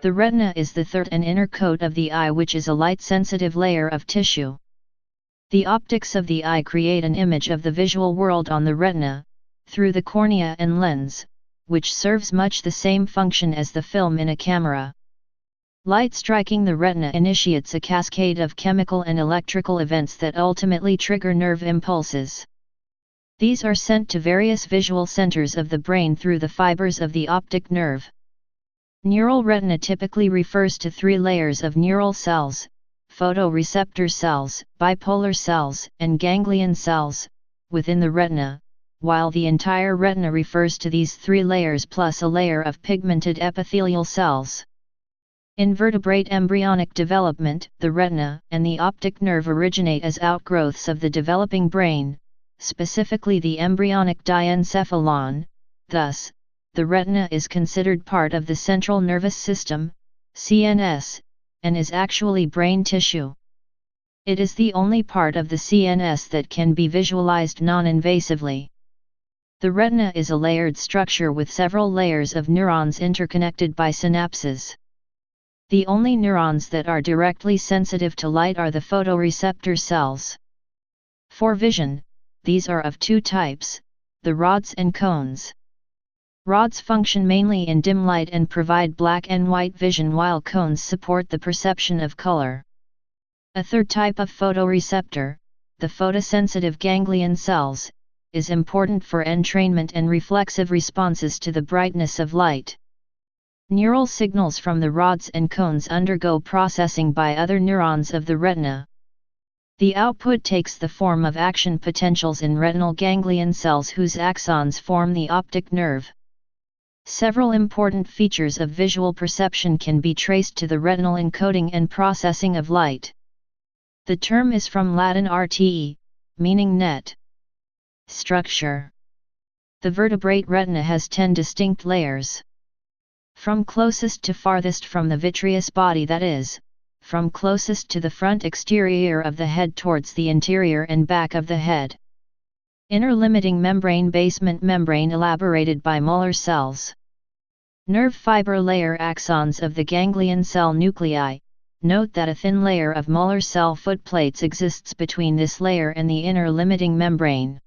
The retina is the third and inner coat of the eye, which is a light-sensitive layer of tissue. The optics of the eye create an image of the visual world on the retina, through the cornea and lens, which serves much the same function as the film in a camera. Light striking the retina initiates a cascade of chemical and electrical events that ultimately trigger nerve impulses. These are sent to various visual centers of the brain through the fibers of the optic nerve. Neural retina typically refers to three layers of neural cells: photoreceptor cells, bipolar cells, and ganglion cells, within the retina, while the entire retina refers to these three layers plus a layer of pigmented epithelial cells. In vertebrate embryonic development, the retina and the optic nerve originate as outgrowths of the developing brain, specifically the embryonic diencephalon. Thus, the retina is considered part of the central nervous system, CNS, and is actually brain tissue. It is the only part of the CNS that can be visualized non-invasively. The retina is a layered structure with several layers of neurons interconnected by synapses. The only neurons that are directly sensitive to light are the photoreceptor cells. For vision, these are of two types, the rods and cones. Rods function mainly in dim light and provide black and white vision, while cones support the perception of color. A third type of photoreceptor, the photosensitive ganglion cells, is important for entrainment and reflexive responses to the brightness of light. Neural signals from the rods and cones undergo processing by other neurons of the retina. The output takes the form of action potentials in retinal ganglion cells whose axons form the optic nerve. Several important features of visual perception can be traced to the retinal encoding and processing of light. The term is from Latin rte, meaning net. Structure. The vertebrate retina has 10 distinct layers. From closest to farthest from the vitreous body, that is, from closest to the front exterior of the head towards the interior and back of the head. Inner limiting membrane, basement membrane elaborated by molar cells. Nerve fiber layer, axons of the ganglion cell nuclei. Note that a thin layer of molar cell footplates exists between this layer and the inner limiting membrane.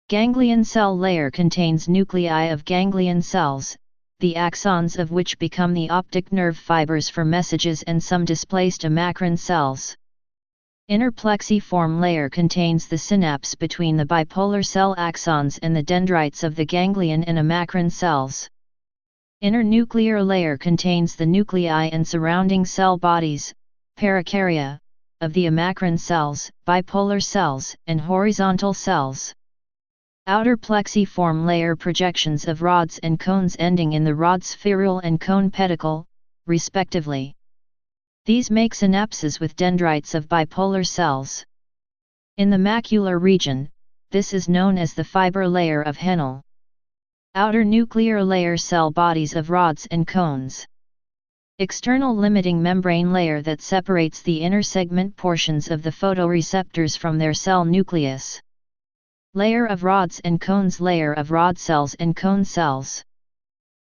Ganglion cell layer contains nuclei of ganglion cells, the axons of which become the optic nerve fibers for messages, and some displaced amacrine cells. Inner plexiform layer contains the synapse between the bipolar cell axons and the dendrites of the ganglion and amacrine cells. Inner nuclear layer contains the nuclei and surrounding cell bodies, pericardia, of the amacrine cells, bipolar cells, and horizontal cells. Outer plexiform layer projections of rods and cones ending in the rod spherule and cone pedicle, respectively. These make synapses with dendrites of bipolar cells. In the macular region, this is known as the fiber layer of Henle. Outer nuclear layer cell bodies of rods and cones. External limiting membrane layer that separates the inner segment portions of the photoreceptors from their cell nucleus. Layer of rods and cones, layer of rod cells and cone cells.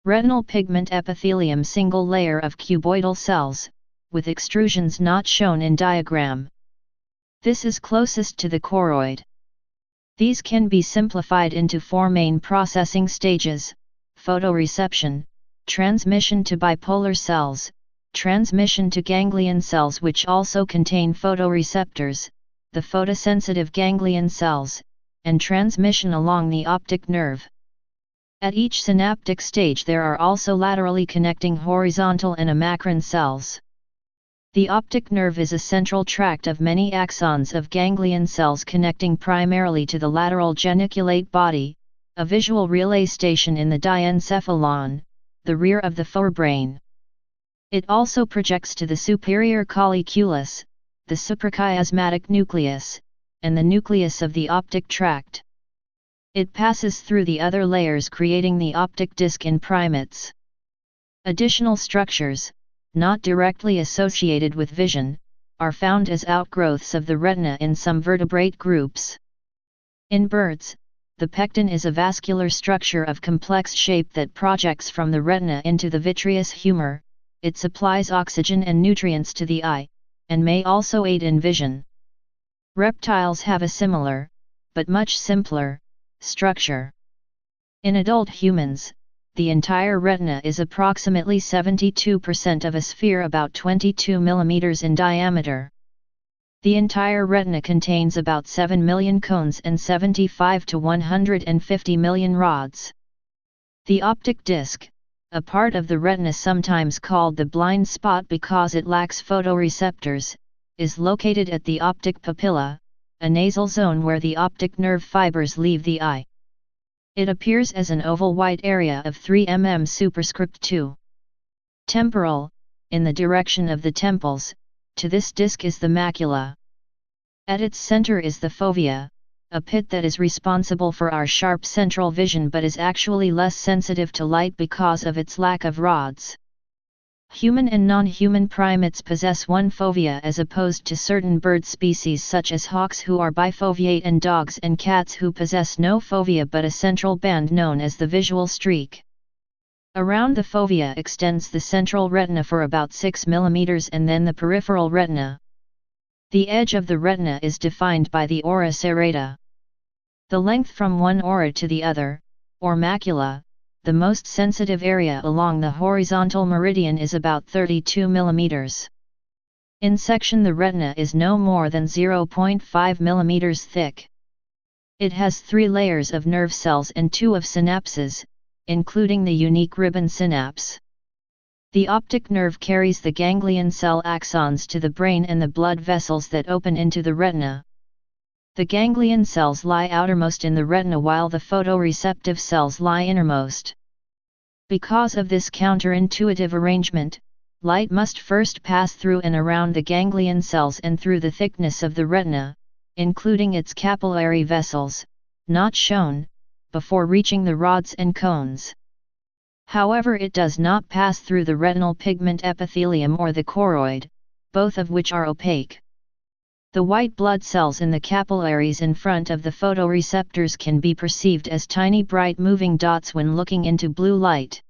Retinal pigment epithelium, single layer of cuboidal cells, with extrusions not shown in diagram. This is closest to the choroid. These can be simplified into four main processing stages: photoreception, transmission to bipolar cells, transmission to ganglion cells which also contain photoreceptors, the photosensitive ganglion cells, and transmission along the optic nerve. At each synaptic stage there are also laterally connecting horizontal and amacrine cells. The optic nerve is a central tract of many axons of ganglion cells connecting primarily to the lateral geniculate body, a visual relay station in the diencephalon, the rear of the forebrain. It also projects to the superior colliculus, the suprachiasmatic nucleus, and the nucleus of the optic tract. It passes through the other layers, creating the optic disc in primates. Additional structures, not directly associated with vision, are found as outgrowths of the retina in some vertebrate groups. In birds, the pecten is a vascular structure of complex shape that projects from the retina into the vitreous humor, it supplies oxygen and nutrients to the eye, and may also aid in vision. Reptiles have a similar, but much simpler, structure. In adult humans, the entire retina is approximately 72% of a sphere about 22 mm in diameter. The entire retina contains about 7 million cones and 75 to 150 million rods. The optic disc, a part of the retina sometimes called the blind spot because it lacks photoreceptors, is located at the optic papilla, a nasal zone where the optic nerve fibers leave the eye. It appears as an oval white area of 3 mm superscript 2. Temporal, in the direction of the temples, to this disc is the macula. At its center is the fovea, a pit that is responsible for our sharp central vision but is actually less sensitive to light because of its lack of rods. Human and non-human primates possess one fovea as opposed to certain bird species such as hawks who are bifoveate and dogs and cats who possess no fovea but a central band known as the visual streak. Around the fovea extends the central retina for about 6 mm and then the peripheral retina. The edge of the retina is defined by the ora serrata. The length from one ora to the other, or macula, the most sensitive area along the horizontal meridian, is about 32 mm. In section the retina is no more than 0.5 mm thick. It has 3 layers of nerve cells and 2 of synapses, including the unique ribbon synapse. The optic nerve carries the ganglion cell axons to the brain and the blood vessels that open into the retina. The ganglion cells lie outermost in the retina while the photoreceptive cells lie innermost. Because of this counterintuitive arrangement, light must first pass through and around the ganglion cells and through the thickness of the retina, including its capillary vessels, not shown, before reaching the rods and cones. However, it does not pass through the retinal pigment epithelium or the choroid, both of which are opaque. The white blood cells in the capillaries in front of the photoreceptors can be perceived as tiny bright moving dots when looking into blue light.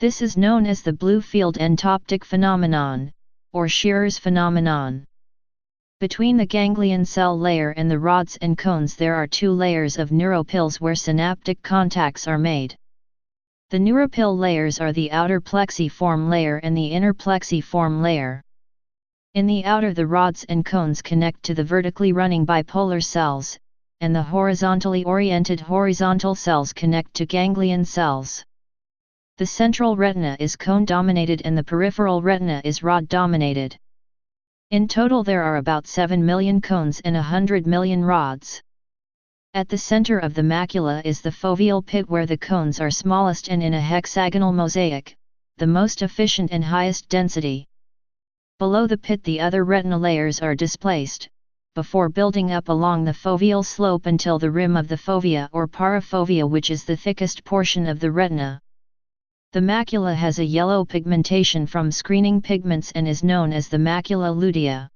This is known as the blue field entoptic phenomenon, or Shearer's phenomenon. Between the ganglion cell layer and the rods and cones there are 2 layers of neuropils where synaptic contacts are made. The neuropil layers are the outer plexiform layer and the inner plexiform layer. In the outer the rods and cones connect to the vertically running bipolar cells, and the horizontally oriented horizontal cells connect to ganglion cells. The central retina is cone-dominated and the peripheral retina is rod-dominated. In total there are about 7 million cones and 100 million rods. At the center of the macula is the foveal pit where the cones are smallest and in a hexagonal mosaic, the most efficient and highest density. Below the pit the other retina layers are displaced, before building up along the foveal slope until the rim of the fovea or parafovea, which is the thickest portion of the retina. The macula has a yellow pigmentation from screening pigments and is known as the macula lutea.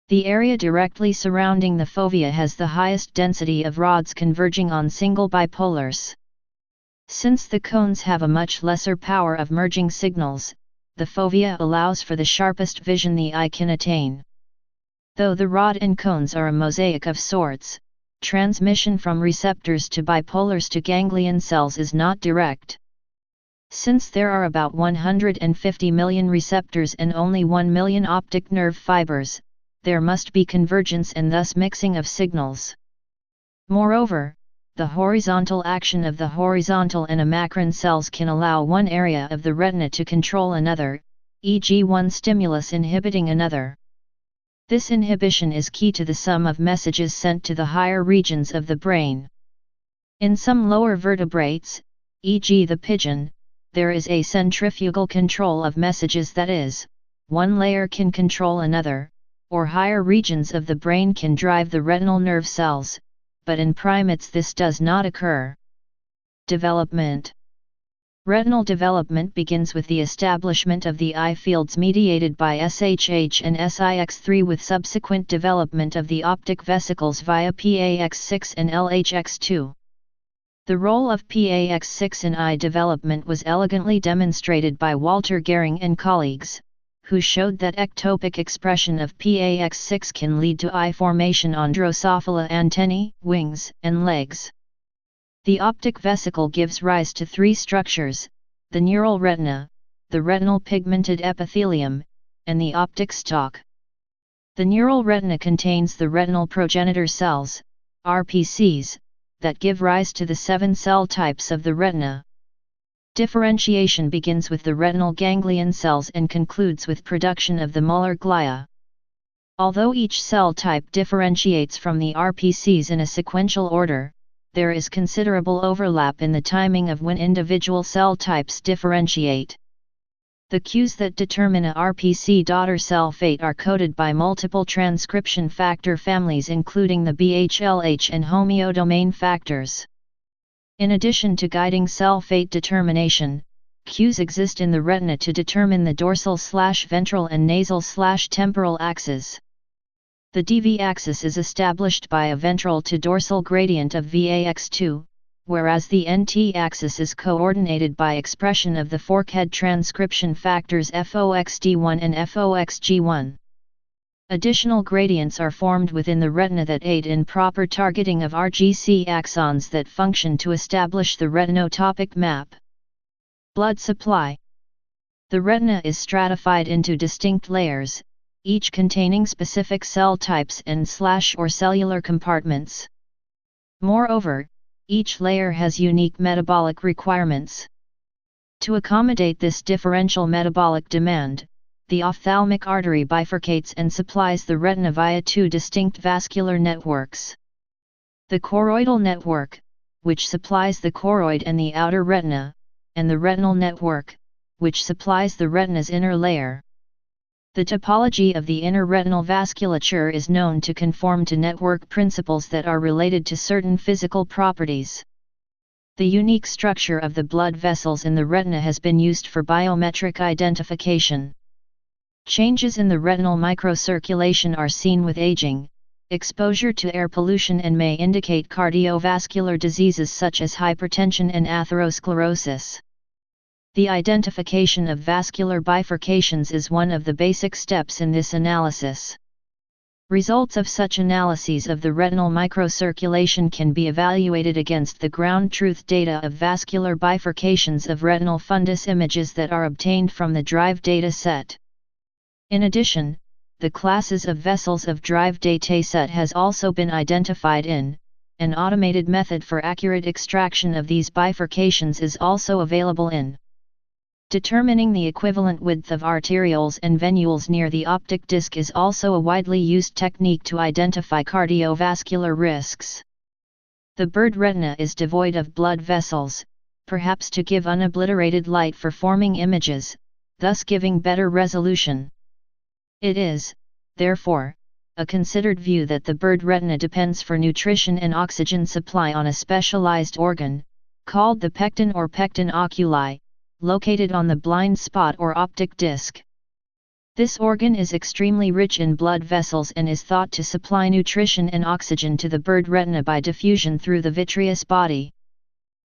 The area directly surrounding the fovea has the highest density of rods converging on single bipolars. Since the cones have a much lesser power of merging signals, the fovea allows for the sharpest vision the eye can attain. Though the rod and cones are a mosaic of sorts, transmission from receptors to bipolars to ganglion cells is not direct. Since there are about 150 million receptors and only 1 million optic nerve fibers, there must be convergence and thus mixing of signals. Moreover, the horizontal action of the horizontal and amacrine cells can allow one area of the retina to control another, e.g. one stimulus inhibiting another. This inhibition is key to the sum of messages sent to the higher regions of the brain. In some lower vertebrates, e.g. the pigeon, there is a centrifugal control of messages, that is, one layer can control another, or higher regions of the brain can drive the retinal nerve cells, but in primates this does not occur. Development. Retinal development begins with the establishment of the eye fields mediated by SHH and SIX3 with subsequent development of the optic vesicles via PAX6 and LHX2. The role of PAX6 in eye development was elegantly demonstrated by Walter Gehring and colleagues, who showed that ectopic expression of PAX6 can lead to eye formation on Drosophila antennae, wings, and legs. The optic vesicle gives rise to three structures: the neural retina, the retinal pigmented epithelium, and the optic stalk. The neural retina contains the retinal progenitor cells, RPCs, that give rise to the 7 cell types of the retina. Differentiation begins with the retinal ganglion cells and concludes with production of the molar glia. Although each cell type differentiates from the RPCs in a sequential order, there is considerable overlap in the timing of when individual cell types differentiate. The cues that determine a RPC daughter cell fate are coded by multiple transcription factor families including the BHLH and homeodomain factors. In addition to guiding cell fate determination, cues exist in the retina to determine the dorsal/ventral and nasal/temporal axes. The DV axis is established by a ventral to dorsal gradient of VAX2, whereas the NT axis is coordinated by expression of the forkhead transcription factors FOXD1 and FOXG1. Additional gradients are formed within the retina that aid in proper targeting of RGC axons that function to establish the retinotopic map. Blood supply. The retina is stratified into distinct layers, each containing specific cell types and/or cellular compartments. Moreover, each layer has unique metabolic requirements. To accommodate this differential metabolic demand, the ophthalmic artery bifurcates and supplies the retina via 2 distinct vascular networks. The choroidal network, which supplies the choroid and the outer retina, and the retinal network, which supplies the retina's inner layer. The topology of the inner retinal vasculature is known to conform to network principles that are related to certain physical properties. The unique structure of the blood vessels in the retina has been used for biometric identification. Changes in the retinal microcirculation are seen with aging, exposure to air pollution, and may indicate cardiovascular diseases such as hypertension and atherosclerosis. The identification of vascular bifurcations is one of the basic steps in this analysis. Results of such analyses of the retinal microcirculation can be evaluated against the ground truth data of vascular bifurcations of retinal fundus images that are obtained from the DRIVE data set. In addition, the classes of vessels of DRIVE dataset has also been identified in. An automated method for accurate extraction of these bifurcations is also available in. Determining the equivalent width of arterioles and venules near the optic disc is also a widely used technique to identify cardiovascular risks. The bird retina is devoid of blood vessels, perhaps to give unobliterated light for forming images, thus giving better resolution. It is, therefore, a considered view that the bird retina depends for nutrition and oxygen supply on a specialized organ, called the pecten or pecten oculi, located on the blind spot or optic disc. This organ is extremely rich in blood vessels and is thought to supply nutrition and oxygen to the bird retina by diffusion through the vitreous body.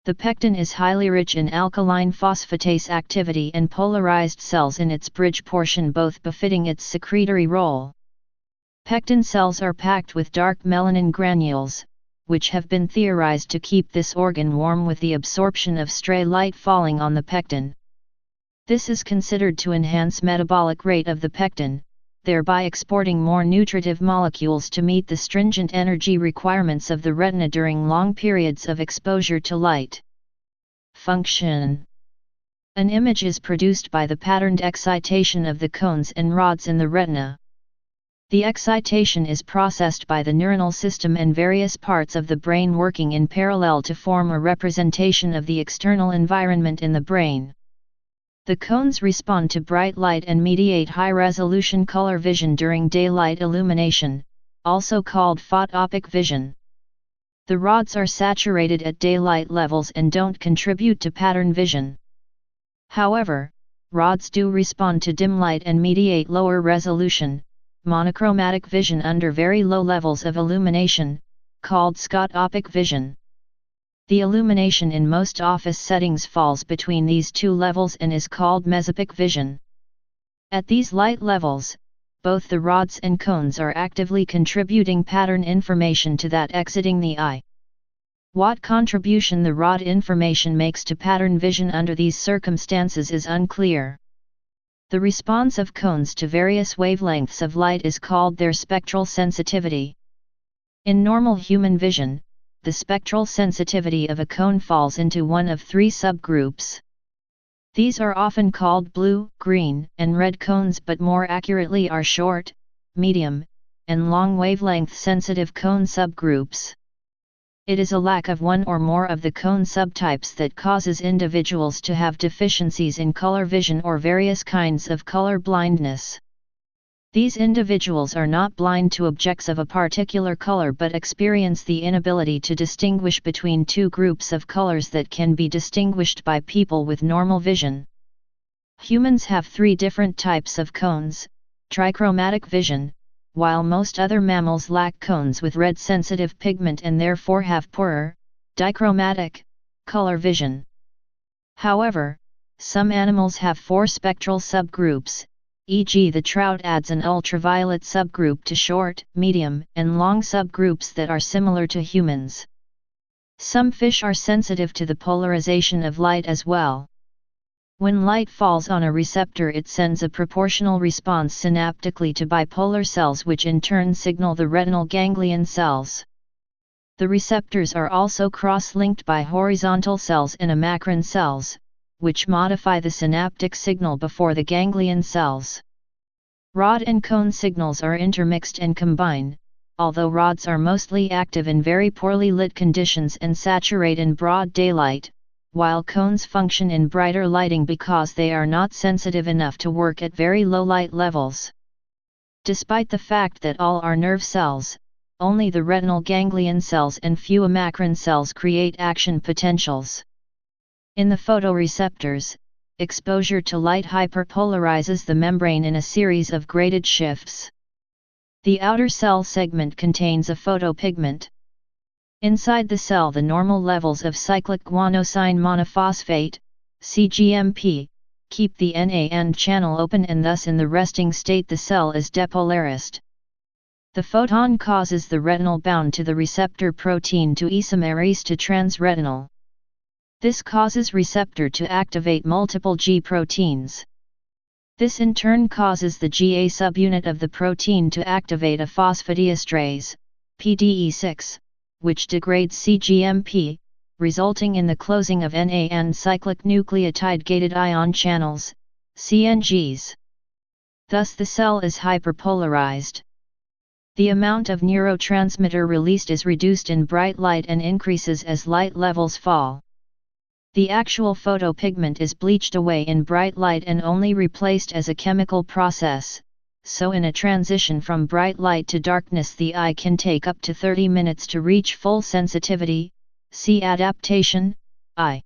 The pecten is highly rich in alkaline phosphatase activity and polarized cells in its bridge portion, both befitting its secretory role. Pecten cells are packed with dark melanin granules, which have been theorized to keep this organ warm with the absorption of stray light falling on the pecten. This is considered to enhance metabolic rate of the pecten, thereby exporting more nutritive molecules to meet the stringent energy requirements of the retina during long periods of exposure to light. Function. An image is produced by the patterned excitation of the cones and rods in the retina. The excitation is processed by the neuronal system and various parts of the brain working in parallel to form a representation of the external environment in the brain. The cones respond to bright light and mediate high-resolution color vision during daylight illumination, also called photopic vision. The rods are saturated at daylight levels and don't contribute to pattern vision. However, rods do respond to dim light and mediate lower resolution, monochromatic vision under very low levels of illumination, called scotopic vision. The illumination in most office settings falls between these two levels and is called mesopic vision. At these light levels, both the rods and cones are actively contributing pattern information to that exiting the eye. What contribution the rod information makes to pattern vision under these circumstances is unclear. The response of cones to various wavelengths of light is called their spectral sensitivity. In normal human vision, the spectral sensitivity of a cone falls into one of three subgroups. These are often called blue, green, and red cones, but more accurately are short, medium, and long wavelength sensitive cone subgroups. It is a lack of one or more of the cone subtypes that causes individuals to have deficiencies in color vision or various kinds of color blindness. These individuals are not blind to objects of a particular color but experience the inability to distinguish between two groups of colors that can be distinguished by people with normal vision. Humans have three different types of cones: trichromatic vision, while most other mammals lack cones with red sensitive pigment and therefore have poorer, dichromatic, color vision. However, some animals have four spectral subgroups, e.g. the trout adds an ultraviolet subgroup to short, medium, and long subgroups that are similar to humans. Some fish are sensitive to the polarization of light as well. When light falls on a receptor, it sends a proportional response synaptically to bipolar cells, which in turn signal the retinal ganglion cells. The receptors are also cross-linked by horizontal cells and amacrine cells, which modify the synaptic signal before the ganglion cells. Rod and cone signals are intermixed and combine, although rods are mostly active in very poorly lit conditions and saturate in broad daylight, while cones function in brighter lighting because they are not sensitive enough to work at very low light levels. Despite the fact that all are nerve cells, only the retinal ganglion cells and few amacrine cells create action potentials. In the photoreceptors, exposure to light hyperpolarizes the membrane in a series of graded shifts. The outer cell segment contains a photopigment. Inside the cell, the normal levels of cyclic guanosine monophosphate, cGMP, keep the NAND channel open, and thus in the resting state the cell is depolarized. The photon causes the retinal bound to the receptor protein to isomerase to transretinal. This causes receptor to activate multiple G proteins. This in turn causes the GA subunit of the protein to activate a phosphodiesterase, PDE6, which degrades cGMP, resulting in the closing of NAND cyclic nucleotide-gated ion channels, CNGs. Thus the cell is hyperpolarized. The amount of neurotransmitter released is reduced in bright light and increases as light levels fall. The actual photopigment is bleached away in bright light and only replaced as a chemical process, so in a transition from bright light to darkness the eye can take up to 30 minutes to reach full sensitivity. See adaptation, I.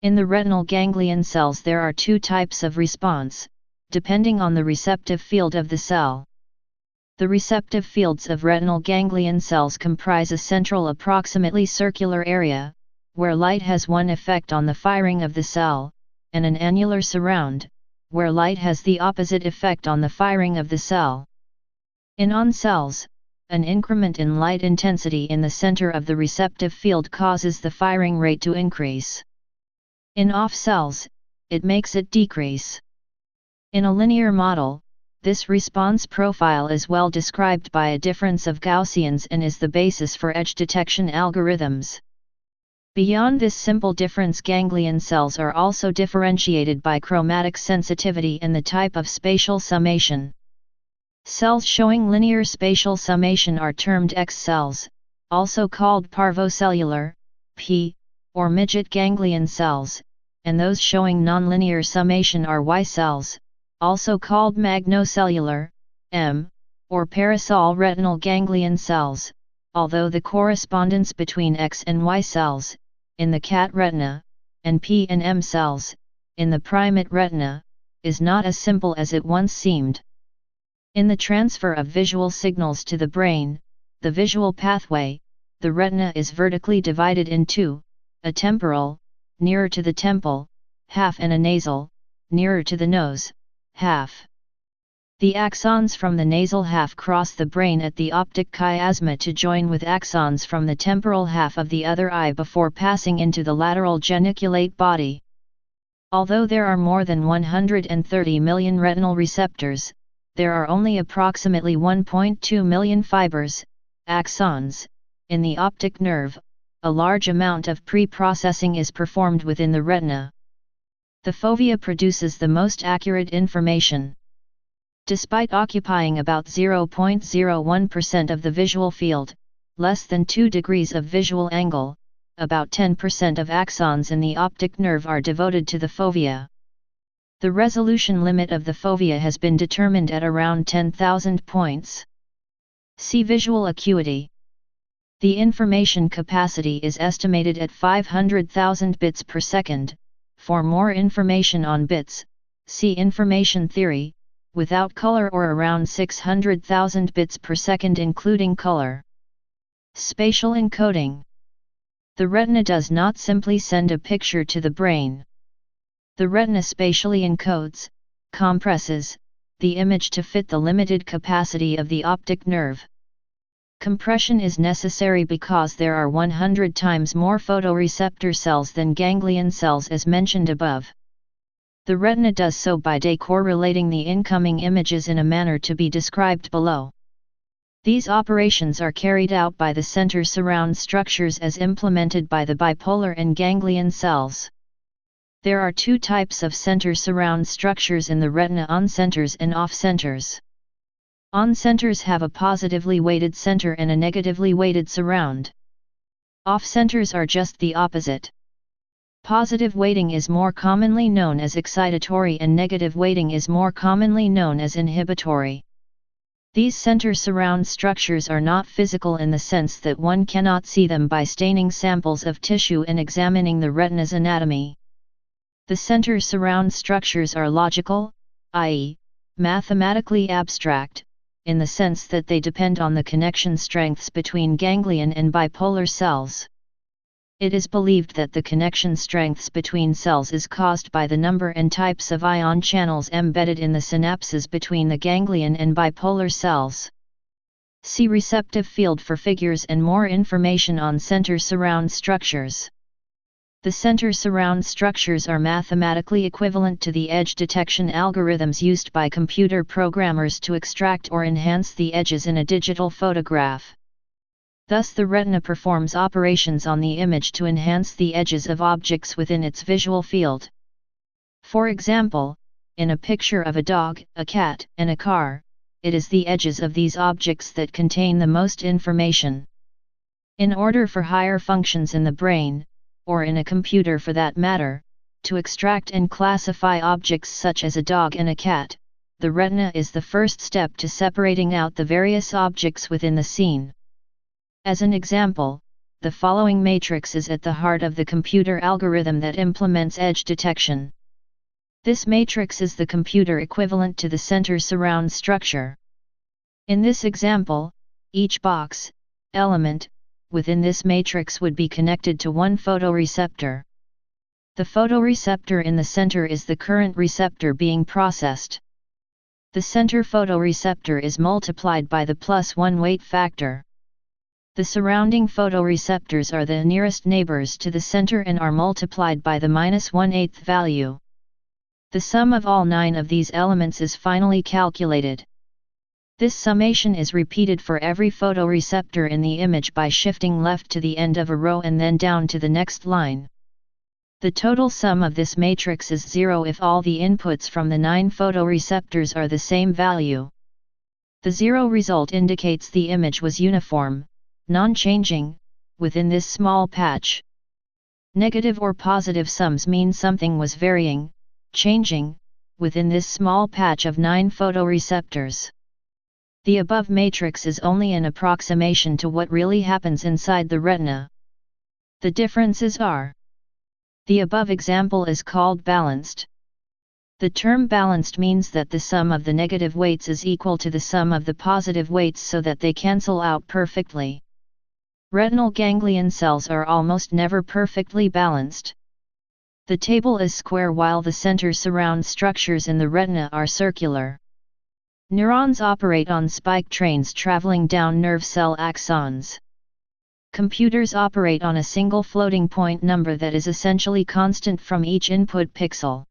In the retinal ganglion cells there are two types of response, depending on the receptive field of the cell. The receptive fields of retinal ganglion cells comprise a central approximately circular area, where light has one effect on the firing of the cell, and an annular surround, where light has the opposite effect on the firing of the cell. In on cells, an increment in light intensity in the center of the receptive field causes the firing rate to increase. In off cells, it makes it decrease. In a linear model, this response profile is well described by a difference of Gaussians and is the basis for edge detection algorithms. Beyond this simple difference, ganglion cells are also differentiated by chromatic sensitivity and the type of spatial summation. Cells showing linear spatial summation are termed X cells, also called parvocellular, P, or midget ganglion cells, and those showing nonlinear summation are Y cells, also called magnocellular, M, or parasol retinal ganglion cells, although the correspondence between X and Y cells, in the cat retina, and P and M cells, in the primate retina, is not as simple as it once seemed. In the transfer of visual signals to the brain, the visual pathway, the retina is vertically divided in two, a temporal, nearer to the temple, half, and a nasal, nearer to the nose, half. The axons from the nasal half cross the brain at the optic chiasma to join with axons from the temporal half of the other eye before passing into the lateral geniculate body. Although there are more than 130 million retinal receptors, there are only approximately 1.2 million fibers, axons, in the optic nerve. A large amount of pre-processing is performed within the retina. The fovea produces the most accurate information. Despite occupying about 0.01% of the visual field, less than 2 degrees of visual angle, about 10% of axons in the optic nerve are devoted to the fovea. The resolution limit of the fovea has been determined at around 10,000 points. See visual acuity. The information capacity is estimated at 500,000 bits per second. For more information on bits, see information theory, without color, or around 600,000 bits per second including color. Spatial encoding. The retina does not simply send a picture to the brain. The retina spatially encodes, compresses, the image to fit the limited capacity of the optic nerve. Compression is necessary because there are 100 times more photoreceptor cells than ganglion cells as mentioned above. The retina does so by decorrelating the incoming images in a manner to be described below. These operations are carried out by the Centersurround structures as implemented by the bipolar and ganglion cells. There are two types of Centersurround structures in the retina: on-centers and off-centers. On-centers have a positively weighted center and a negatively weighted surround. Off-centers are just the opposite. Positive weighting is more commonly known as excitatory and negative weighting is more commonly known as inhibitory. These Centersurround structures are not physical in the sense that one cannot see them by staining samples of tissue and examining the retina's anatomy. The Centersurround structures are logical, i.e., mathematically abstract, in the sense that they depend on the connection strengths between ganglion and bipolar cells. It is believed that the connection strengths between cells is caused by the number and types of ion channels embedded in the synapses between the ganglion and bipolar cells. See receptive field for figures and more information on Centersurround structures. The Centersurround structures are mathematically equivalent to the edge detection algorithms used by computer programmers to extract or enhance the edges in a digital photograph. Thus the retina performs operations on the image to enhance the edges of objects within its visual field. For example, in a picture of a dog, a cat, and a car, it is the edges of these objects that contain the most information. In order for higher functions in the brain, or in a computer for that matter, to extract and classify objects such as a dog and a cat, the retina is the first step to separating out the various objects within the scene. As an example, the following matrix is at the heart of the computer algorithm that implements edge detection. This matrix is the computer equivalent to the Centersurround structure. In this example, each box, element, within this matrix would be connected to one photoreceptor. The photoreceptor in the center is the current receptor being processed. The center photoreceptor is multiplied by the +1 weight factor. The surrounding photoreceptors are the nearest neighbors to the center and are multiplied by the -1/8 value. The sum of all 9 of these elements is finally calculated. This summation is repeated for every photoreceptor in the image by shifting left to the end of a row and then down to the next line. The total sum of this matrix is 0 if all the inputs from the 9 photoreceptors are the same value. The 0 result indicates the image was uniform, non-changing, within this small patch. Negative or positive sums mean something was varying, changing, within this small patch of 9 photoreceptors. The above matrix is only an approximation to what really happens inside the retina. The differences are: the above example is called balanced. The term balanced means that the sum of the negative weights is equal to the sum of the positive weights so that they cancel out perfectly. Retinal ganglion cells are almost never perfectly balanced. The table is square while the center-surround structures in the retina are circular. Neurons operate on spike trains traveling down nerve cell axons. Computers operate on a single floating point number that is essentially constant from each input pixel.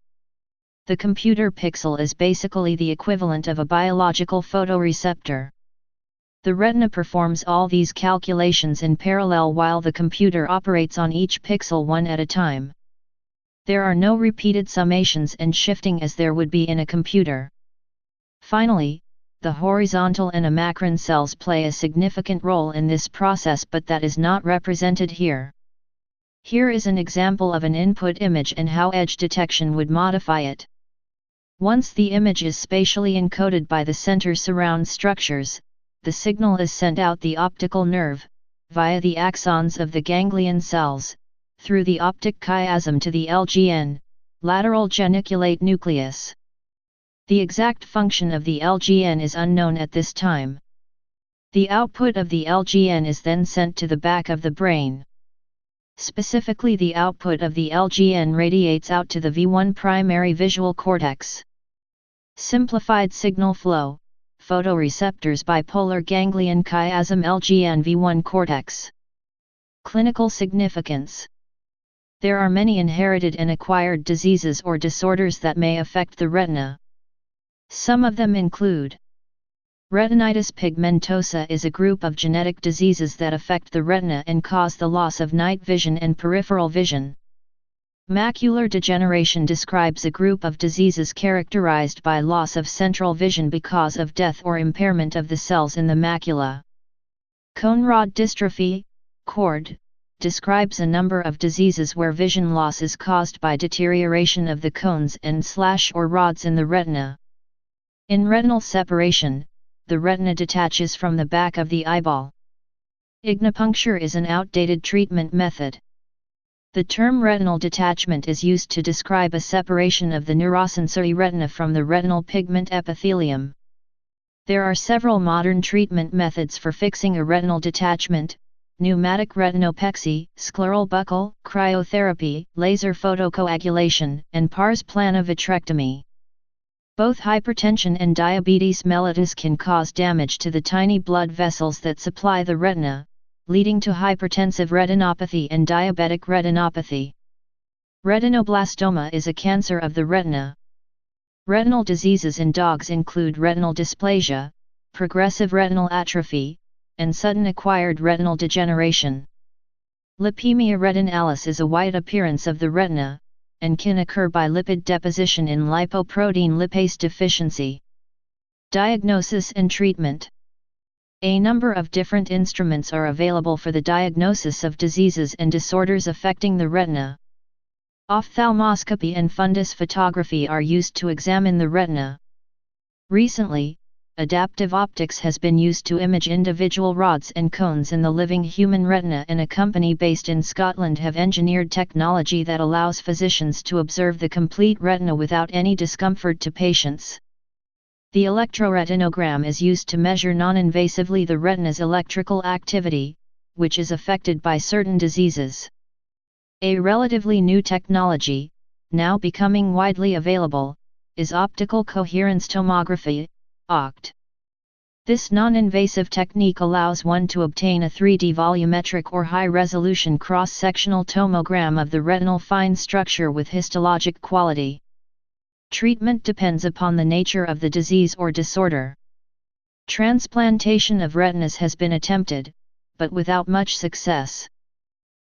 The computer pixel is basically the equivalent of a biological photoreceptor. The retina performs all these calculations in parallel while the computer operates on each pixel one at a time. There are no repeated summations and shifting as there would be in a computer. Finally, the horizontal and amacron cells play a significant role in this process, but that is not represented here. Here is an example of an input image and how edge detection would modify it. Once the image is spatially encoded by the center-surround structures, the signal is sent out the optical nerve, via the axons of the ganglion cells, through the optic chiasm to the LGN, lateral geniculate nucleus. The exact function of the LGN is unknown at this time. The output of the LGN is then sent to the back of the brain. Specifically, the output of the LGN radiates out to the V1 primary visual cortex. Simplified signal flow, photoreceptors bipolar ganglion chiasm LGN V1 cortex. Clinical significance. There are many inherited and acquired diseases or disorders that may affect the retina. Some of them include: retinitis pigmentosa is a group of genetic diseases that affect the retina and cause the loss of night vision and peripheral vision. Macular degeneration describes a group of diseases characterized by loss of central vision because of death or impairment of the cells in the macula. Cone rod dystrophy, CORD, describes a number of diseases where vision loss is caused by deterioration of the cones and/or rods in the retina. In retinal separation, the retina detaches from the back of the eyeball. Ignopuncture is an outdated treatment method. The term retinal detachment is used to describe a separation of the neurosensory retina from the retinal pigment epithelium. There are several modern treatment methods for fixing a retinal detachment: pneumatic retinopexy, scleral buccal, cryotherapy, laser photocoagulation, and pars plana vitrectomy. Both hypertension and diabetes mellitus can cause damage to the tiny blood vessels that supply the retina, leading to hypertensive retinopathy and diabetic retinopathy. Retinoblastoma is a cancer of the retina. Retinal diseases in dogs include retinal dysplasia, progressive retinal atrophy, and sudden acquired retinal degeneration. Lipemia retinalis is a white appearance of the retina, and can occur by lipid deposition in lipoprotein lipase deficiency. Diagnosis and treatment. A number of different instruments are available for the diagnosis of diseases and disorders affecting the retina. Ophthalmoscopy and fundus photography are used to examine the retina. Recently, adaptive optics has been used to image individual rods and cones in the living human retina, and a company based in Scotland have engineered technology that allows physicians to observe the complete retina without any discomfort to patients. The electroretinogram is used to measure non-invasively the retina's electrical activity, which is affected by certain diseases. A relatively new technology, now becoming widely available, is optical coherence tomography, OCT. This non-invasive technique allows one to obtain a 3D volumetric or high-resolution cross-sectional tomogram of the retinal fine structure with histologic quality. Treatment depends upon the nature of the disease or disorder. Transplantation of retinas has been attempted, but without much success.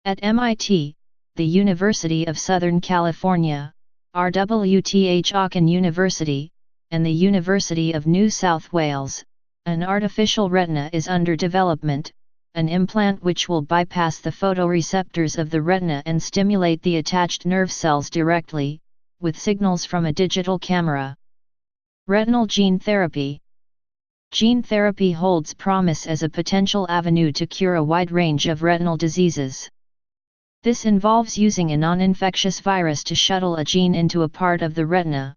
At MIT, the University of Southern California, RWTH Auckland University, and the University of New South Wales, an artificial retina is under development, an implant which will bypass the photoreceptors of the retina and stimulate the attached nerve cells directly, with signals from a digital camera. Retinal gene therapy. Gene therapy holds promise as a potential avenue to cure a wide range of retinal diseases. This involves using a non-infectious virus to shuttle a gene into a part of the retina.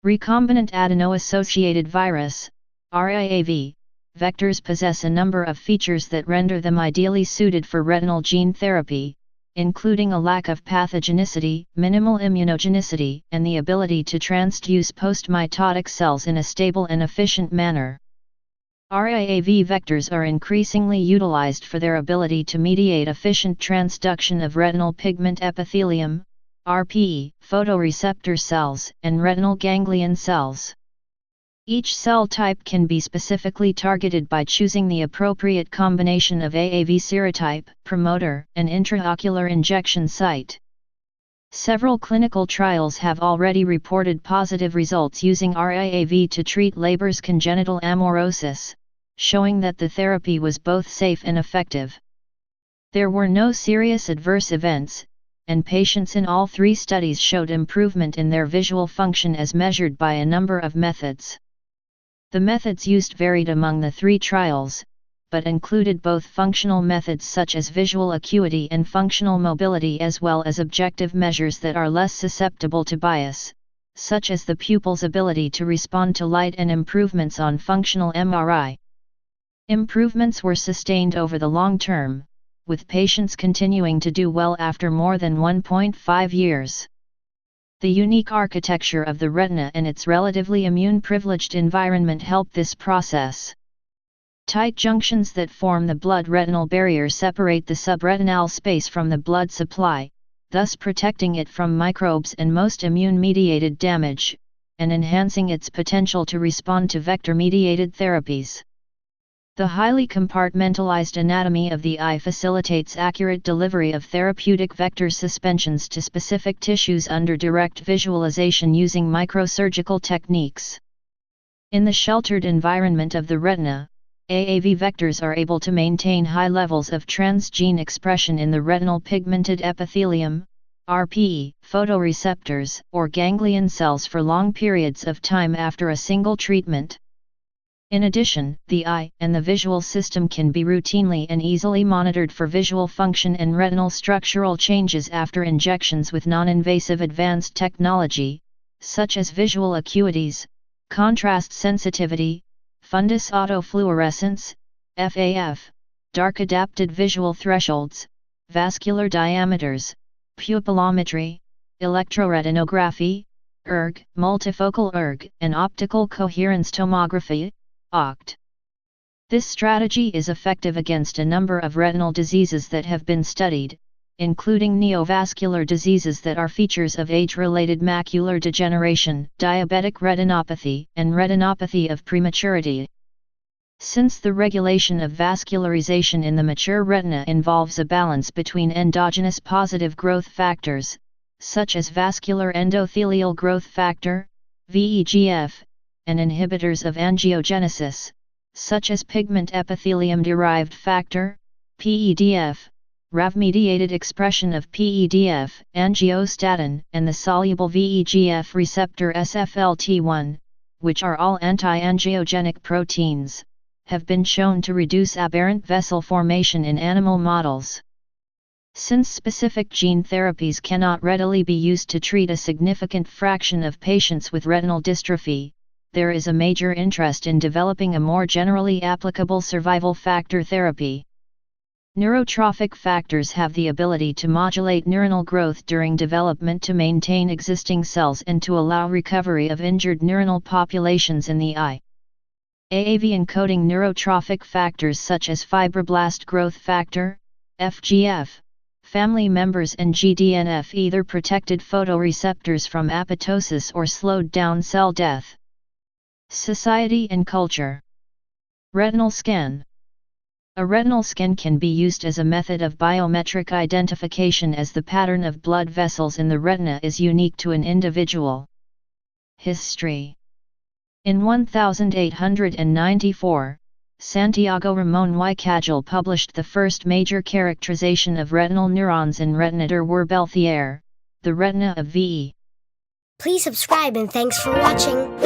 Recombinant adeno-associated virus, RIAV, vectors possess a number of features that render them ideally suited for retinal gene therapy, including a lack of pathogenicity, minimal immunogenicity, and the ability to transduce post-mitotic cells in a stable and efficient manner. RAAV vectors are increasingly utilized for their ability to mediate efficient transduction of retinal pigment epithelium, RPE, photoreceptor cells, and retinal ganglion cells. Each cell type can be specifically targeted by choosing the appropriate combination of AAV serotype, promoter, and intraocular injection site. Several clinical trials have already reported positive results using RAAV to treat Leber's congenital amaurosis, showing that the therapy was both safe and effective. There were no serious adverse events, and patients in all three studies showed improvement in their visual function as measured by a number of methods. The methods used varied among the three trials, but included both functional methods such as visual acuity and functional mobility as well as objective measures that are less susceptible to bias, such as the pupil's ability to respond to light and improvements on functional MRI. Improvements were sustained over the long term, with patients continuing to do well after more than 1.5 years. The unique architecture of the retina and its relatively immune-privileged environment help this process. Tight junctions that form the blood-retinal barrier separate the subretinal space from the blood supply, thus protecting it from microbes and most immune-mediated damage, and enhancing its potential to respond to vector-mediated therapies. The highly compartmentalized anatomy of the eye facilitates accurate delivery of therapeutic vector suspensions to specific tissues under direct visualization using microsurgical techniques. In the sheltered environment of the retina, AAV vectors are able to maintain high levels of transgene expression in the retinal pigmented epithelium, RPE, photoreceptors, or ganglion cells for long periods of time after a single treatment. In addition, the eye and the visual system can be routinely and easily monitored for visual function and retinal structural changes after injections with non-invasive advanced technology, such as visual acuities, contrast sensitivity, fundus autofluorescence, FAF, dark-adapted visual thresholds, vascular diameters, pupillometry, electroretinography, ERG, multifocal ERG, and optical coherence tomography, OCT. This strategy is effective against a number of retinal diseases that have been studied, including neovascular diseases that are features of age-related macular degeneration, diabetic retinopathy, and retinopathy of prematurity. Since the regulation of vascularization in the mature retina involves a balance between endogenous positive growth factors, such as vascular endothelial growth factor, VEGF, and inhibitors of angiogenesis, such as pigment epithelium-derived factor, PEDF, RAV-mediated expression of PEDF, angiostatin, and the soluble VEGF receptor SFLT1, which are all anti-angiogenic proteins, have been shown to reduce aberrant vessel formation in animal models. Since specific gene therapies cannot readily be used to treat a significant fraction of patients with retinal dystrophy, there is a major interest in developing a more generally applicable survival factor therapy. Neurotrophic factors have the ability to modulate neuronal growth during development to maintain existing cells and to allow recovery of injured neuronal populations in the eye. AAV encoding neurotrophic factors such as fibroblast growth factor, FGF, family members and GDNF either protected photoreceptors from apoptosis or slowed down cell death. Society and culture. Retinal scan. A retinal scan can be used as a method of biometric identification as the pattern of blood vessels in the retina is unique to an individual. History. In 1894, Santiago Ramón y Cajal published the first major characterization of retinal neurons in Retina der Werbelthier, the retina of VE. Please subscribe and thanks for watching.